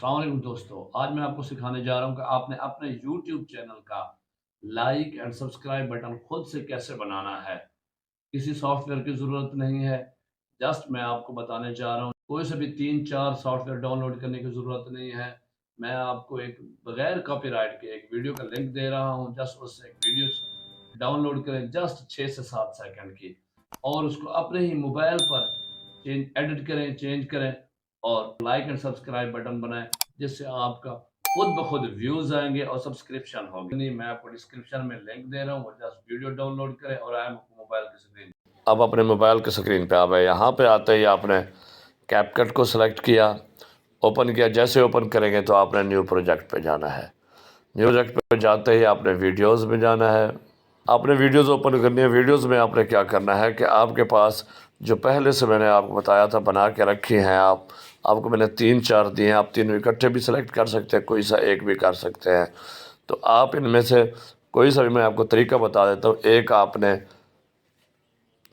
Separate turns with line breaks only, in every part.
السلام علیکم دوستو، آج میں آپ کو سکھانے جا رہا ہوں کہ آپ نے اپنے یوٹیوب چینل کا لائک اینڈ سبسکرائب بٹن خود سے کیسے بنانا ہے۔ کسی سافٹ ویئر کی ضرورت نہیں ہے، جسٹ میں آپ کو بتانے جا رہا ہوں۔ کوئی سے بھی 3-4 سافٹ ویئر ڈاؤن لوڈ کرنے کی ضرورت نہیں ہے۔ میں آپ کو ایک بغیر کاپی رائٹ کے ایک ویڈیو کا لنک دے رہا ہوں، جسٹ اس سے ایک ویڈیو ڈاؤن لوڈ کریں، جسٹ 6 سے 7 سیکنڈ کی، اور اس کو اپنے ہی موبائل پر ایڈٹ کریں، چینج کریں اور لائک اینڈ سبسکرائب بٹن بنائیں، جس سے آپ کا خود بخود ویوز آئیں گے اور سبسکرپشن ہوگی۔ نہیں، میں آپ کو ڈسکرپشن میں لنک دے رہا ہوں، وہ جسٹ ویڈیو ڈاؤن لوڈ کریں اور آئیں موبائل کی سکرین۔ اب اپنے موبائل کی سکرین پہ آئے، یہاں پہ آتے ہی آپ نے کیپ کٹ کو سلیکٹ کیا، اوپن کیا۔ جیسے اوپن کریں گے تو آپ نے نیو پروجیکٹ پہ جانا ہے۔ نیو پروجیکٹ پہ جاتے ہی آپ نے ویڈیوز میں جانا ہے۔ آپ نے ویڈیوز اوپن کرنی ہے۔ ویڈیوز میں آپ نے کیا کرنا ہے کہ آپ کے پاس جو پہلے سے میں نے آپ کو بتایا تھا بنا کے رکھی ہیں، آپ کو میں نے 3-4 دیے ہیں، آپ تینوں اکٹھے بھی سلیکٹ کر سکتے ہیں، کوئی سا ایک بھی کر سکتے ہیں۔ تو آپ ان میں سے کوئی سا بھی میں آپ کو طریقہ بتا دیتا ہوں۔ ایک آپ نے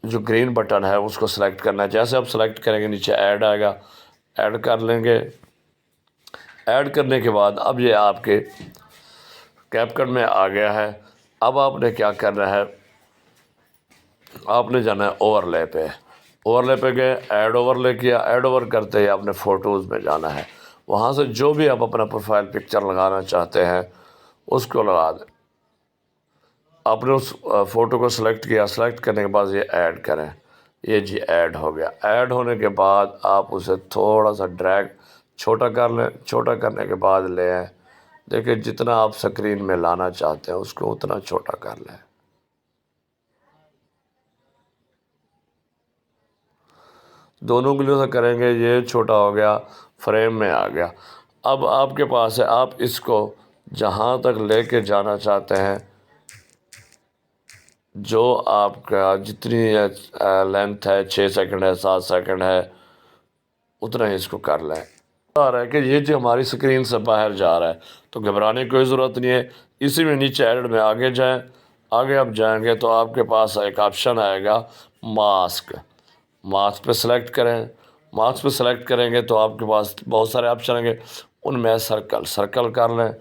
جو گرین بٹن ہے اس کو سلیکٹ کرنا ہے۔ جیسے آپ سلیکٹ کریں گے نیچے ایڈ آئے گا، ایڈ کر لیں گے۔ ایڈ کرنے کے بعد اب یہ آپ کے کیپ کٹ میں آ گیا ہے۔ اب آپ نے کیا کرنا ہے، آپ نے جانا ہے اوور لے پہ۔ اوور لے پہ گئے، ایڈ اوور لے کیا۔ ایڈ اوور کرتے ہی آپ نے فوٹوز میں جانا ہے۔ وہاں سے جو بھی آپ اپنا پروفائل پکچر لگانا چاہتے ہیں اس کو لگا دیں۔ آپ نے اس فوٹو کو سلیکٹ کیا، سلیکٹ کرنے کے بعد یہ ایڈ کریں۔ یہ جی ایڈ ہو گیا۔ ایڈ ہونے کے بعد آپ اسے تھوڑا سا ڈریگ چھوٹا کر لیں۔ چھوٹا کرنے کے بعد لے آئیں۔ دیکھیں جتنا آپ سکرین میں لانا چاہتے ہیں اس کو اتنا چھوٹا کر لیں۔ دونوں انگلیوں سے کریں گے، یہ چھوٹا ہو گیا، فریم میں آ گیا۔ اب آپ کے پاس ہے، آپ اس کو جہاں تک لے کے جانا چاہتے ہیں، جو آپ کا جتنی لینتھ ہے، 6 سیکنڈ ہے، 7 سیکنڈ ہے، اتنا ہی اس کو کر لیں۔ آ رہا ہے کہ یہ جو ہماری سکرین سے باہر جا رہا ہے تو گھبرانے کی کوئی ضرورت نہیں ہے۔ اسی میں نیچے ایڈٹ میں آگے جائیں۔ آگے آپ جائیں گے تو آپ کے پاس ایک آپشن آئے گا ماسک۔ ماسک پہ سلیکٹ کریں۔ ماسک پہ سلیکٹ کریں گے تو آپ کے پاس بہت سارے آپشن آئیں گے، ان میں سرکل کر لیں۔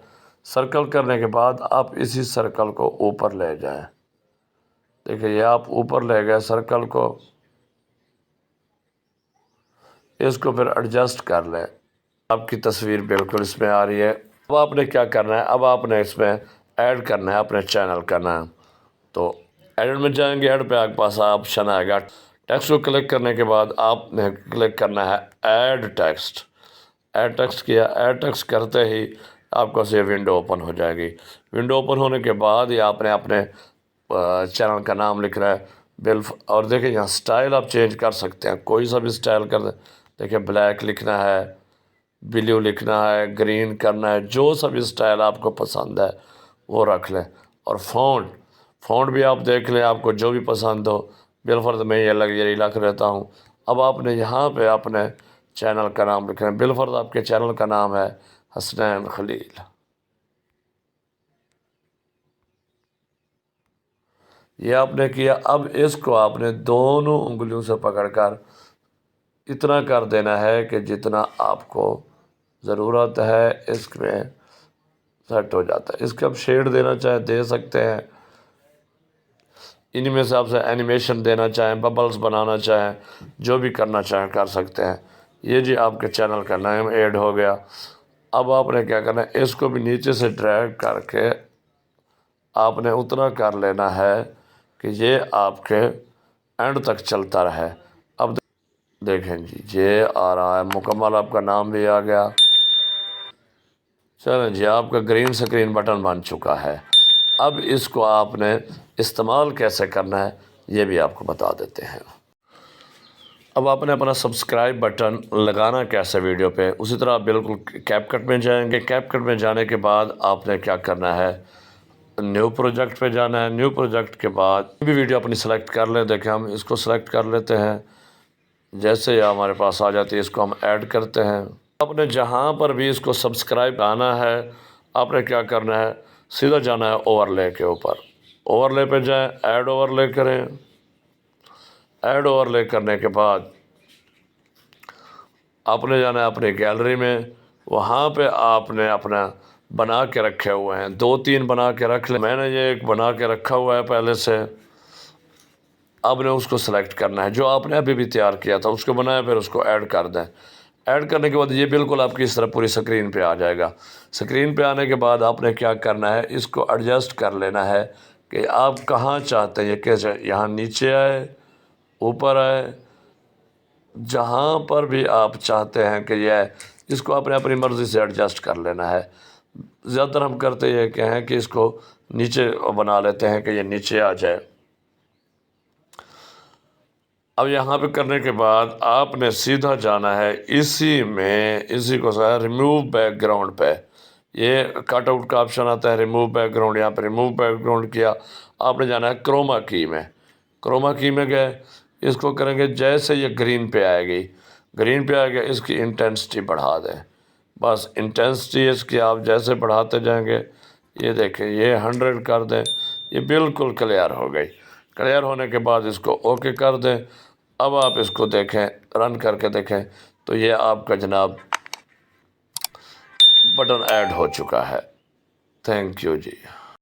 سرکل کرنے کے بعد آپ اسی سرکل کو اوپر لے جائیں۔ دیکھیں یہ آپ اوپر لے گئے سرکل کو، اس کو پھر ایڈجسٹ کر لیں۔ آپ کی تصویر بالکل اس میں آ رہی ہے۔ اب آپ نے کیا کرنا ہے، اب آپ نے اس میں ایڈ کرنا ہے اپنے چینل کا نام۔ تو ایڈٹ میں جائیں گے، ایڈ پہ آپ کے پاس آپشن آئے گا ٹیکسٹ کو کلک کرنے کے بعد آپ نے کلک کرنا ہے ایڈ ٹیکسٹ۔ ایڈ ٹیکسٹ کیا، ایڈ ٹیکسٹ کرتے ہی آپ کو یہ ونڈو اوپن ہو جائے گی۔ ونڈو اوپن ہونے کے بعد یہ آپ نے اپنے چینل کا نام لکھنا ہے اور دیکھیں یہاں سٹائل آپ چینج کر سکتے ہیں، کوئی سا بھی سٹائل کر دیں۔ دیکھیں بلیک لکھنا ہے، بلیو لکھنا ہے، گرین کرنا ہے، جو سا بھی سٹائل آپ کو پسند ہے وہ رکھ لیں۔ اور فونٹ بھی آپ دیکھ لیں، آپ کو جو بھی پسند ہو۔ بالفرض میں یہ لکھ لیتا ہوں۔ اب آپ نے یہاں پہ اپنے چینل کا نام لکھنا ہے۔ بالفرض آپ کے چینل کا نام ہے حسنین خلیل۔ یہ آپ نے کیا۔ اب اس کو آپ نے دونوں انگلیوں سے پکڑ کر اتنا کر دینا ہے کہ جتنا آپ کو ضرورت ہے اس میں سیٹ ہو جاتا ہے۔ اس کے آپ شیڈ دینا چاہیں دے سکتے ہیں، انہی میں سے آپ سے اینیمیشن دینا چاہیں، ببلز بنانا چاہیں، جو بھی کرنا چاہیں کر سکتے ہیں۔ یہ جی آپ کے چینل کا نام ایڈ ہو گیا۔ اب آپ نے کیا کرنا ہے، اس کو بھی نیچے سے ڈریگ کر کے آپ نے اتنا کر لینا ہے کہ یہ آپ کے اینڈ تک چلتا رہے۔ اب دیکھیں جی یہ آ رہا ہے، مکمل آپ کا نام بھی آ گیا۔ چلیں جی آپ کا گرین سکرین بٹن بن چکا ہے۔ اب اس کو آپ نے استعمال کیسے کرنا ہے یہ بھی آپ کو بتا دیتے ہیں۔ اب آپ نے اپنا سبسکرائب بٹن لگانا کیسے ویڈیو پہ، اسی طرح آپ بالکل کیپ کٹ میں جائیں گے۔ کیپ کٹ میں جانے کے بعد آپ نے کیا کرنا ہے، نیو پروجیکٹ پہ جانا ہے۔ نیو پروجیکٹ کے بعد بھی ویڈیو اپنی سلیکٹ کر لیں۔ دیکھیں ہم اس کو سلیکٹ کر لیتے ہیں، جیسے یہ ہمارے پاس آ جاتی ہے اس کو ہم ایڈ کرتے ہیں۔ آپ نے جہاں پر بھی اس کو سبسکرائب آنا ہے آپ نے کیا کرنا ہے، سیدھا جانا ہے اوور لے کے اوپر۔ اوور لے پہ جائیں، ایڈ اوور لے کریں۔ ایڈ اوور لے کرنے کے بعد آپ نے جانا ہے اپنی گیلری میں،
وہاں پہ آپ نے اپنا بنا کے رکھے ہوئے ہیں، 2-3 بنا کے رکھ لیں۔ میں نے یہ ایک بنا کے رکھا ہوا ہے پہلے سے، اب نے اس کو سلیکٹ کرنا ہے جو آپ نے ابھی بھی تیار کیا تھا، اس کو بنایا، پھر اس کو ایڈ کر دیں۔ ایڈ کرنے کے بعد یہ بالکل آپ کی اس طرح پوری سکرین پہ آ جائے گا۔ سکرین پہ آنے کے بعد آپ نے کیا کرنا ہے، اس کو ایڈجسٹ کر لینا ہے کہ آپ کہاں چاہتے ہیں یہ کیسے، یہاں نیچے آئے، اوپر آئے، جہاں پر بھی آپ چاہتے ہیں کہ یہ ہے، اس کو آپ نے اپنی مرضی سے ایڈجسٹ کر لینا ہے۔ زیادہ تر ہم کرتے یہ کہ ہیں کہ اس کو نیچے بنا لیتے ہیں کہ یہ نیچے آ جائے۔ اب یہاں پہ کرنے کے بعد آپ نے سیدھا جانا ہے اسی کو ریموو بیک گراؤنڈ پہ، یہ کٹ آؤٹ کا آپشن آتا ہے، ریموو بیک گراؤنڈ، یہاں پہ ریموو بیک گراؤنڈ کیا، آپ نے جانا ہے کروما کی میں۔ کروما کی میں گئے، اس کو کریں گے جیسے یہ گرین پہ آئے گی، گرین پہ آئے گا، اس کی انٹینسٹی بڑھا دیں، بس انٹینسٹی اس کی آپ جیسے بڑھاتے جائیں گے، یہ دیکھیں یہ 100 کر دیں، یہ بالکل کلیئر ہو گئی۔ کلیئر ہونے کے بعد اس کو اوکے کر دیں۔ اب آپ اس کو دیکھیں، رن کر کے دیکھیں تو یہ آپ کا جناب بٹن ایڈ ہو چکا ہے۔ Thank you G.